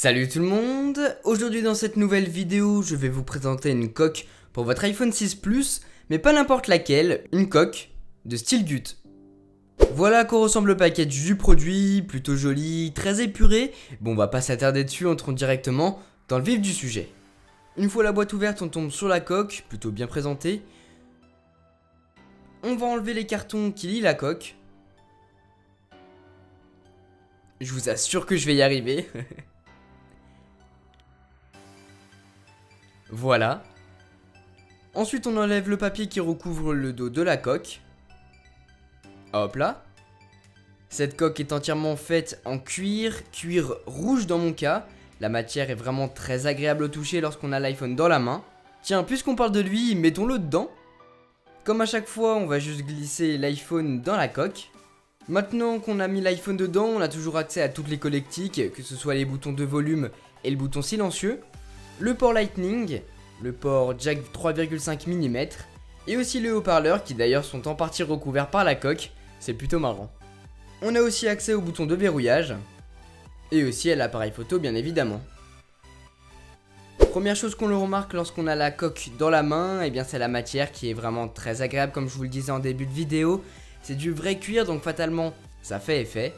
Salut tout le monde, aujourd'hui dans cette nouvelle vidéo, je vais vous présenter une coque pour votre iPhone 6 Plus, mais pas n'importe laquelle, une coque de style Gut. Voilà à quoi ressemble le package du produit, plutôt joli, très épuré. Bon, on va pas s'attarder dessus, entrons directement dans le vif du sujet. Une fois la boîte ouverte, on tombe sur la coque, plutôt bien présentée. On va enlever les cartons qui lient la coque. Je vous assure que je vais y arriver. Voilà. Ensuite on enlève le papier qui recouvre le dos de la coque. Hop là. Cette coque est entièrement faite en cuir rouge dans mon cas. La matière est vraiment très agréable au toucher lorsqu'on a l'iPhone dans la main. Tiens, puisqu'on parle de lui, mettons-le dedans. Comme à chaque fois, on va juste glisser l'iPhone dans la coque. Maintenant qu'on a mis l'iPhone dedans, on a toujours accès à toutes les connectiques, que ce soit les boutons de volume et le bouton silencieux, le port Lightning, le port jack 3,5 mm et aussi les haut-parleurs qui d'ailleurs sont en partie recouverts par la coque, c'est plutôt marrant. On a aussi accès au bouton de verrouillage et aussi à l'appareil photo bien évidemment. Première chose qu'on le remarque lorsqu'on a la coque dans la main, et bien c'est la matière qui est vraiment très agréable comme je vous le disais en début de vidéo. C'est du vrai cuir donc fatalement ça fait effet.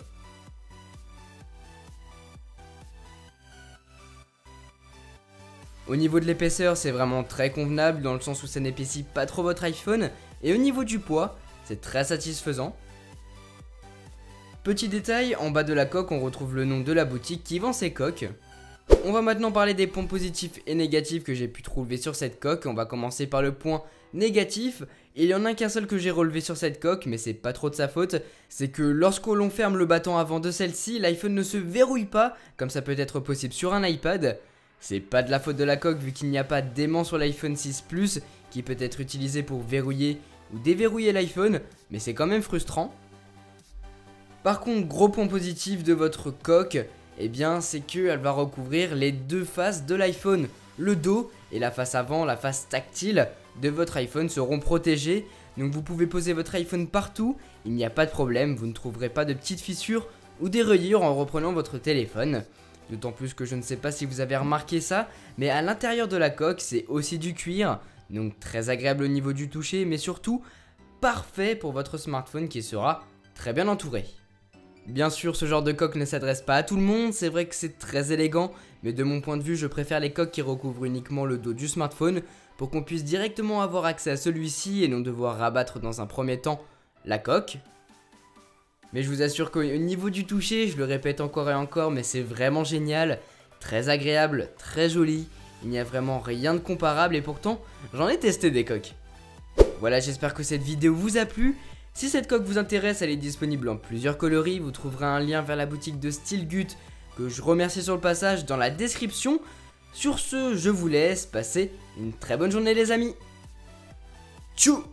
Au niveau de l'épaisseur, c'est vraiment très convenable dans le sens où ça n'épaissit pas trop votre iPhone. Et au niveau du poids, c'est très satisfaisant. Petit détail, en bas de la coque, on retrouve le nom de la boutique qui vend ces coques. On va maintenant parler des points positifs et négatifs que j'ai pu trouver sur cette coque. On va commencer par le point négatif. Il y en a qu'un seul que j'ai relevé sur cette coque, mais c'est pas trop de sa faute. C'est que lorsque l'on ferme le battant avant de celle-ci, l'iPhone ne se verrouille pas, comme ça peut être possible sur un iPad. C'est pas de la faute de la coque vu qu'il n'y a pas d'aimant sur l'iPhone 6 Plus qui peut être utilisé pour verrouiller ou déverrouiller l'iPhone, mais c'est quand même frustrant. Par contre, gros point positif de votre coque, eh bien c'est qu'elle va recouvrir les deux faces de l'iPhone. Le dos et la face avant, la face tactile de votre iPhone seront protégés. Donc vous pouvez poser votre iPhone partout, il n'y a pas de problème, vous ne trouverez pas de petites fissures ou des rayures en reprenant votre téléphone. D'autant plus que je ne sais pas si vous avez remarqué ça, mais à l'intérieur de la coque c'est aussi du cuir, donc très agréable au niveau du toucher, mais surtout parfait pour votre smartphone qui sera très bien entouré. Bien sûr, ce genre de coque ne s'adresse pas à tout le monde, c'est vrai que c'est très élégant, mais de mon point de vue je préfère les coques qui recouvrent uniquement le dos du smartphone pour qu'on puisse directement avoir accès à celui-ci et non devoir rabattre dans un premier temps la coque. Mais je vous assure qu'au niveau du toucher, je le répète encore et encore, mais c'est vraiment génial, très agréable, très joli, il n'y a vraiment rien de comparable et pourtant, j'en ai testé des coques. Voilà, j'espère que cette vidéo vous a plu. Si cette coque vous intéresse, elle est disponible en plusieurs coloris, vous trouverez un lien vers la boutique de Style Gut, que je remercie sur le passage, dans la description. Sur ce, je vous laisse, passez une très bonne journée les amis. Tchou!